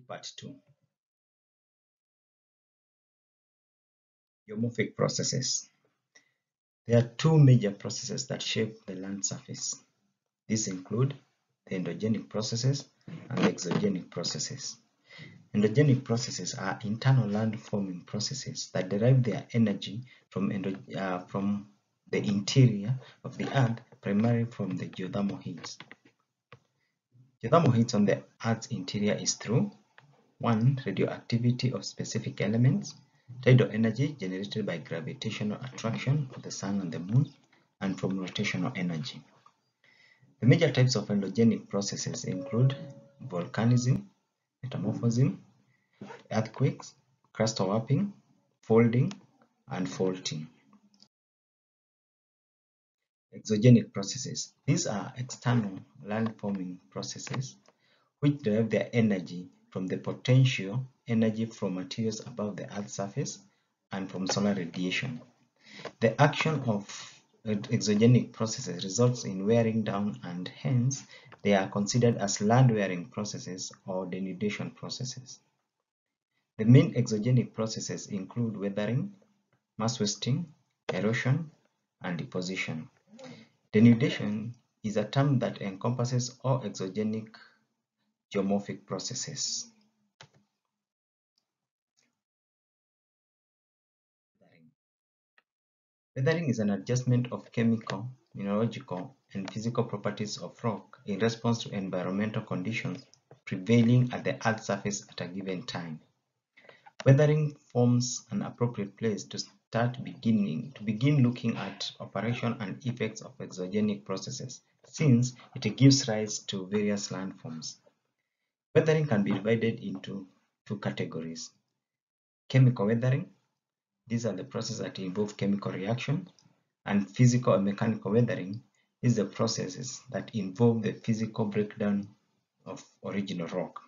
Part 2. Geomorphic processes. There are two major processes that shape the land surface. These include the endogenic processes and the exogenic processes. Endogenic processes are internal land-forming processes that derive their energy from the interior of the earth, primarily from the geothermal heat. Geothermal heat on the earth's interior is through 1. Radioactivity of specific elements, tidal energy generated by gravitational attraction of the sun and the moon, and from rotational energy. The major types of endogenic processes include volcanism, metamorphism, earthquakes, crust warping, folding, and faulting. Exogenic processes. These are external land-forming processes which derive their energy from the potential energy from materials above the Earth's surface and from solar radiation. The action of exogenic processes results in wearing down, and hence they are considered as land-wearing processes or denudation processes. The main exogenic processes include weathering, mass wasting, erosion, and deposition. Denudation is a term that encompasses all exogenic geomorphic processes. Weathering is an adjustment of chemical, mineralogical, and physical properties of rock in response to environmental conditions prevailing at the Earth's surface at a given time. Weathering forms an appropriate place to begin looking at operation and effects of exogenic processes, since it gives rise to various landforms. Weathering can be divided into two categories. Chemical weathering. These are the processes that involve chemical reaction, and physical and mechanical weathering is the processes that involve the physical breakdown of original rock.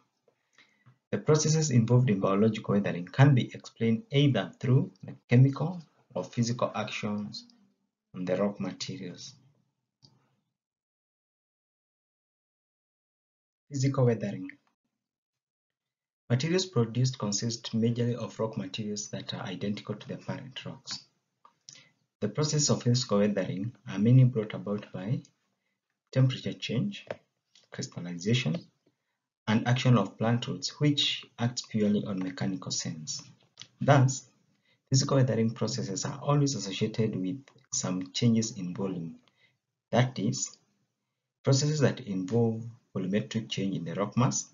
The processes involved in biological weathering can be explained either through the chemical or physical actions on the rock materials. Physical weathering. Materials produced consist majorly of rock materials that are identical to the parent rocks. The process of physical weathering are mainly brought about by temperature change, crystallization, and action of plant roots, which acts purely on mechanical sense. Thus, physical weathering processes are always associated with some changes in volume. That is, processes that involve volumetric change in the rock mass,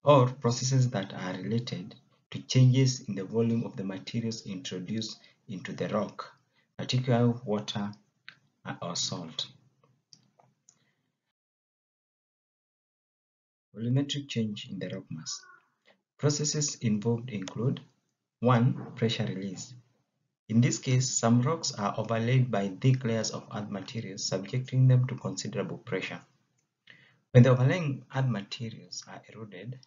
or processes that are related to changes in the volume of the materials introduced into the rock, particularly water or salt. Volumetric change in the rock mass. Processes involved include 1. Pressure release. In this case, some rocks are overlaid by thick layers of earth materials, subjecting them to considerable pressure. When the overlying earth materials are eroded,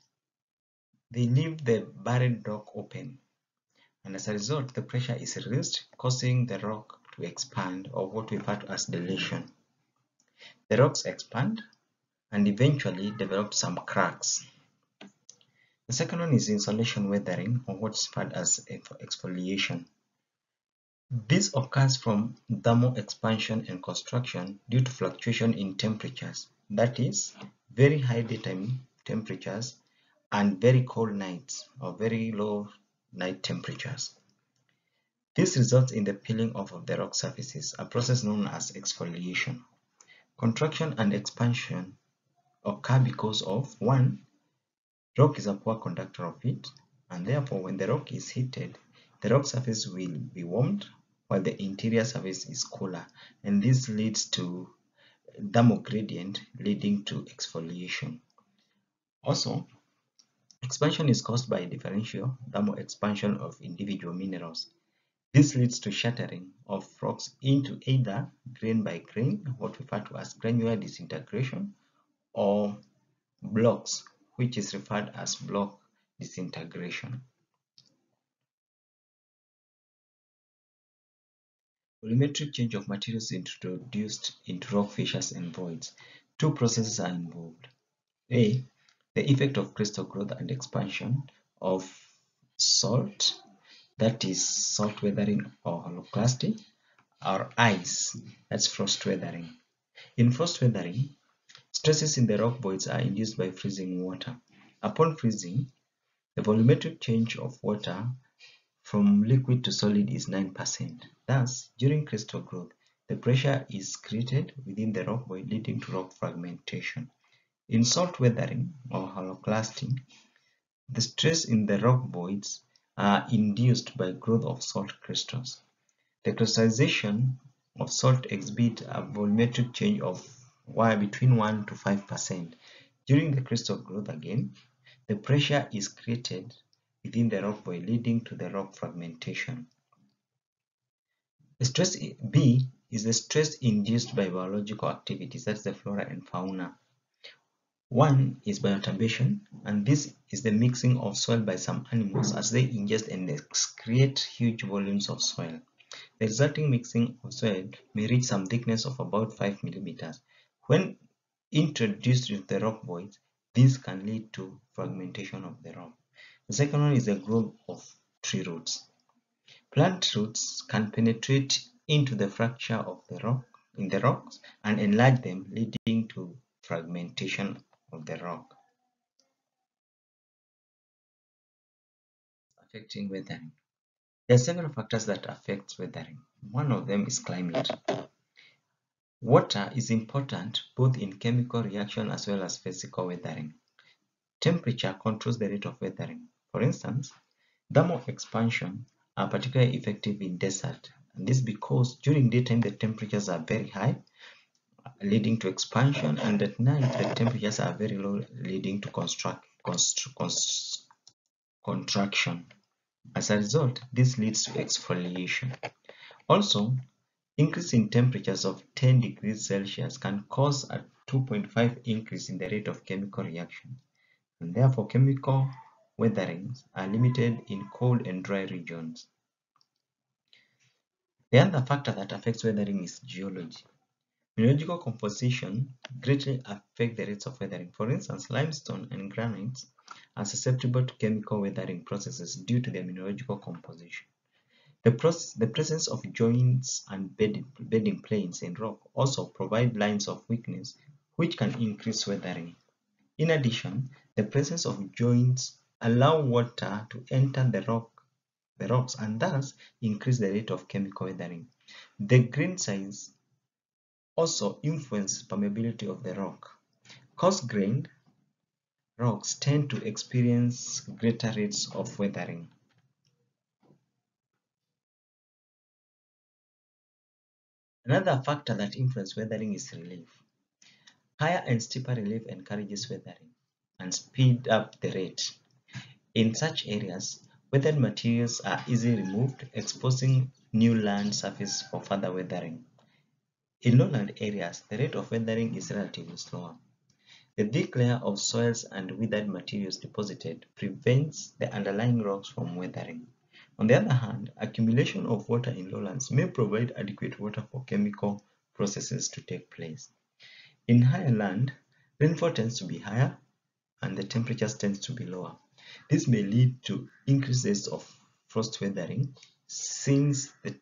they leave the buried rock open, and as a result, the pressure is released, causing the rock to expand, or what we refer to as dilation. The rocks expand and eventually develop some cracks. The second one is insolation weathering, or what's referred as exfoliation. This occurs from thermal expansion and construction due to fluctuation in temperatures, that is, very high daytime temperatures and very cold nights or very low night temperatures. This results in the peeling off of the rock surfaces, a process known as exfoliation. Contraction and expansion occur because of 1. Rock is a poor conductor of heat, and therefore when the rock is heated, the rock surface will be warmed while the interior surface is cooler, and this leads to thermal gradient leading to exfoliation. Also, expansion is caused by differential thermal expansion of individual minerals. This leads to shattering of rocks into either grain by grain, what we refer to as granular disintegration, or blocks, which is referred as block disintegration. Volumetric change of materials introduced into rock fissures and voids. Two processes are involved. A. The effect of crystal growth and expansion of salt, that is salt weathering or holoclastic, or ice, that's frost weathering. In frost weathering, stresses in the rock voids are induced by freezing water. Upon freezing, the volumetric change of water from liquid to solid is 9%. Thus, during crystal growth, the pressure is created within the rock void, leading to rock fragmentation. In salt weathering or holoclasting, the stress in the rock voids are induced by growth of salt crystals. The crystallization of salt exhibit a volumetric change of between 1 to 5%. During the crystal growth again, the pressure is created within the rock void, leading to the rock fragmentation. The stress B is the stress induced by biological activities, that's the flora and fauna. One is bioturbation, and this is the mixing of soil by some animals as they ingest and excrete huge volumes of soil. The resulting mixing of soil may reach some thickness of about 5 millimeters. When introduced into the rock voids, this can lead to fragmentation of the rock. The second one is the growth of tree roots. Plant roots can penetrate into the fracture of the rock in the rocks and enlarge them, leading to fragmentation of the rock. Affecting weathering. There are several factors that affect weathering. One of them is climate. Water is important both in chemical reaction as well as physical weathering. Temperature controls the rate of weathering. For instance, thermal expansion are particularly effective in desert, and this because during daytime the temperatures are very high, leading to expansion, and at night the temperatures are very low, leading to contraction. As a result, this leads to exfoliation. Also, increase in temperatures of 10 degrees Celsius can cause a 2.5 increase in the rate of chemical reaction, and therefore chemical weatherings are limited in cold and dry regions. The other factor that affects weathering is geology. Mineralogical composition greatly affect the rates of weathering. For instance, limestone and granites are susceptible to chemical weathering processes due to their mineralogical composition. The presence of joints and bedding planes in rock also provide lines of weakness which can increase weathering. In addition, the presence of joints allow water to enter the rocks and thus increase the rate of chemical weathering. The grain size also influence permeability of the rock. Coarse-grained rocks tend to experience greater rates of weathering. Another factor that influences weathering is relief. Higher and steeper relief encourages weathering and speed up the rate. In such areas, weathered materials are easily removed, exposing new land surface for further weathering. In lowland areas, the rate of weathering is relatively slower. The thick layer of soils and withered materials deposited prevents the underlying rocks from weathering. On the other hand, accumulation of water in lowlands may provide adequate water for chemical processes to take place. In higher land, rainfall tends to be higher and the temperatures tend to be lower. This may lead to increases of frost weathering since the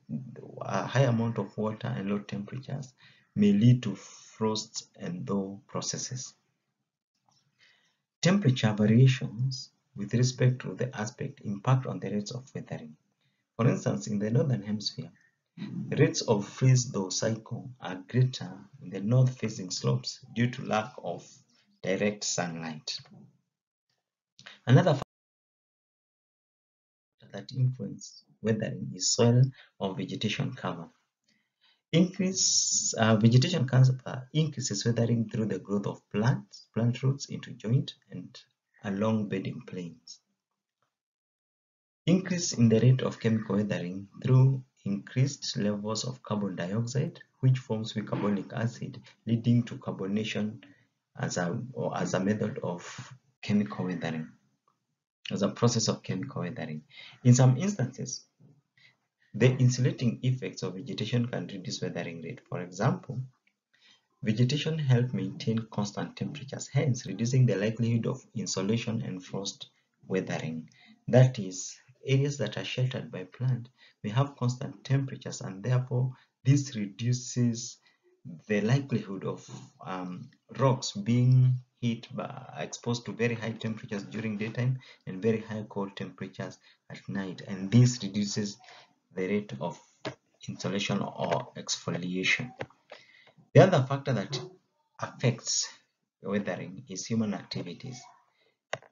high amount of water and low temperatures may lead to frost and thaw processes. Temperature variations with respect to the aspect impact on the rates of weathering. For instance, in the northern hemisphere, the rates of freeze-thaw cycle are greater in the north-facing slopes due to lack of direct sunlight. Another factor that influences weathering is soil or vegetation cover. Vegetation cover increases weathering through the growth of plant roots into joint and along bedding planes. Increase in the rate of chemical weathering through increased levels of carbon dioxide, which forms with carbonic acid, leading to carbonation as a method of chemical weathering, as a process of chemical weathering. In some instances, the insulating effects of vegetation can reduce weathering rate. For example, Vegetation help maintain constant temperatures, hence reducing the likelihood of insolation and frost weathering. That is, areas that are sheltered by plant may have constant temperatures, and therefore this reduces the likelihood of rocks being exposed to very high temperatures during daytime and very high cold temperatures at night, and this reduces the rate of insolation or exfoliation. The other factor that affects weathering is human activities.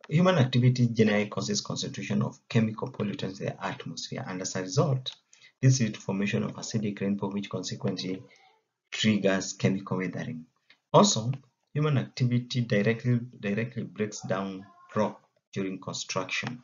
Human activity generally causes concentration of chemical pollutants in the atmosphere, and as a result, this leads to formation of acidic rainfall, which consequently triggers chemical weathering. Also, human activity directly breaks down rock during construction.